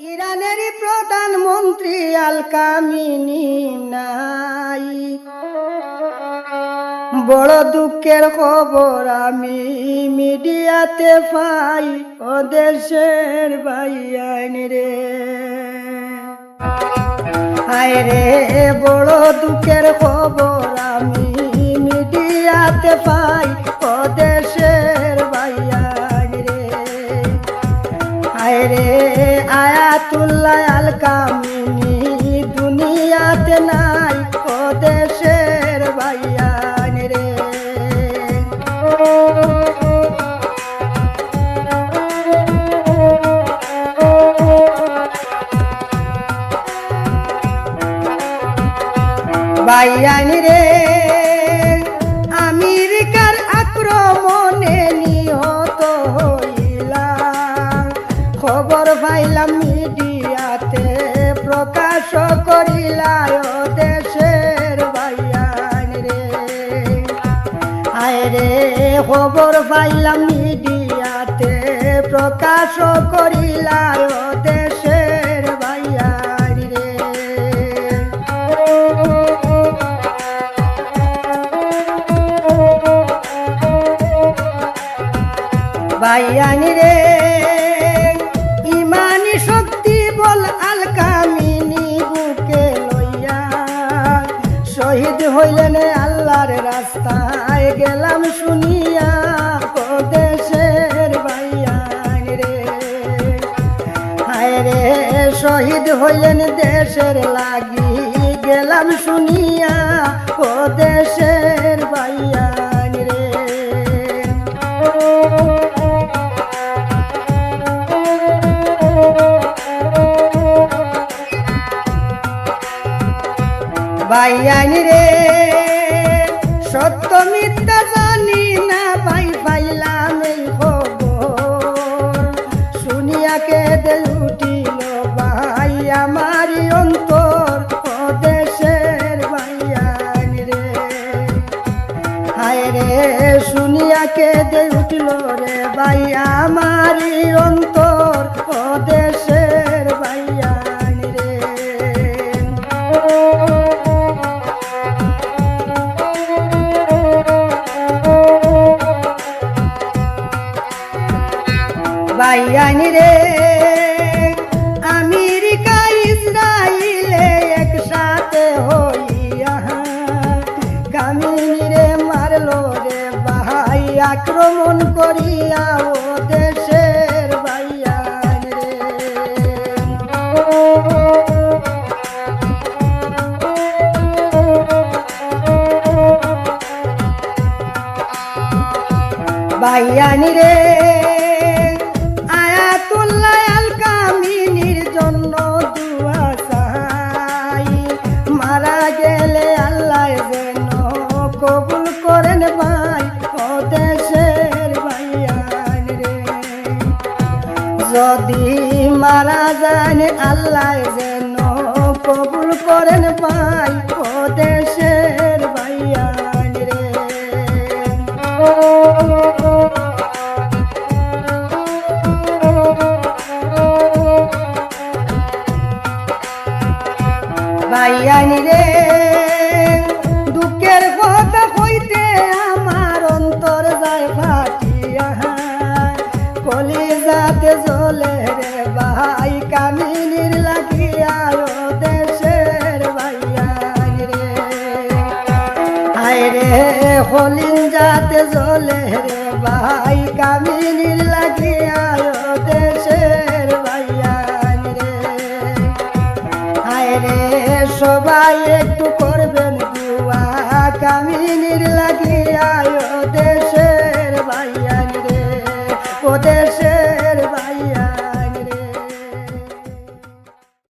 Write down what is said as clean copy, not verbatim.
ইরানের প্রধানমন্ত্রী আল কামিনি নাই, বড় দুঃখের খবর আমি মিডিয়াতে পাই, ও দেশের ভাইয়ান রে। হায় রে বড় দুঃখের খবর আমি মিডিয়াতে পাই, ও দেশের ভাইয়ান রে। হায় রে আয়াতুল্লাহ আল কামিনি দুনিয়াতে নাই, ও দেশের ভাইয়ান রে। ভাইয়ান রে আমেরিকার আক্রমণে নিহত হইলাম, খবর পাইলাম মিডিয়াতে প্রকাশ করিলাম, ও দেশের ভাইয়ান রে। হায় রে খবর পাইলাম মিডিয়াতে প্রকাশ করিলাম, ও দেশের ভাইয়ান রে। ভাইয়ান রে ইমানি শক্তি বল আল কামিনি বুকে লইয়া শহীদ হইলেন আল্লাহর রাস্তায় গেলাম শুনিয়া, ও দেশের ভাইয়ান রে। হায় রে শহীদ হইলেন দেশের লাগি গেলাম শুনিয়া, ও দেশের ভাইয়ান রে। ভাইয়ান রে সত্য মিথ্যা জানি না, ভাই পাইলাম এই খবর শুনিয়া কেঁদে উঠিল ভাই আমারই অন্তর, ও দেশের ভাইয়ান রে। হায় রে শুনিয়া কেঁদে উঠিল রে ভাই আমারই অন্তর, ও দেশের ভাইয়ান রে। ভাইয়ান রে আমেরিকা ইসরায়েলে একসাথে হইয়া কামিনী রে মারলো রে ভাই আক্রমণ করিয়া, ও দেশের ভাইয়ান রে। ভাইয়ান রে আয়াতুল্লাহ আল কামিনির জন্য দুয়া চাই, মারা গেলে আল্লাহ যেন কবুল করেন ভাই, ও দেশের ভাইয়ান রে। যদি মারা যান আল্লাহ যেন কবুল করেন ভাই, ও দেশের ভাইয়ান রে। ভাইয়ান রে দুঃখের কথা হইতে আমার অন্তর যায় ফাটিয়া, কলিজাতে জ্বলে রে ভাই কামিনীর লাগিয়া, ও দেশের ভাইয়ান রে। হায় রে কলিজাতে জ্বলে রে ভাই কামিনীর লাগিয়া, ও দেশের ভাইয়ান রে। হায় রে সবাই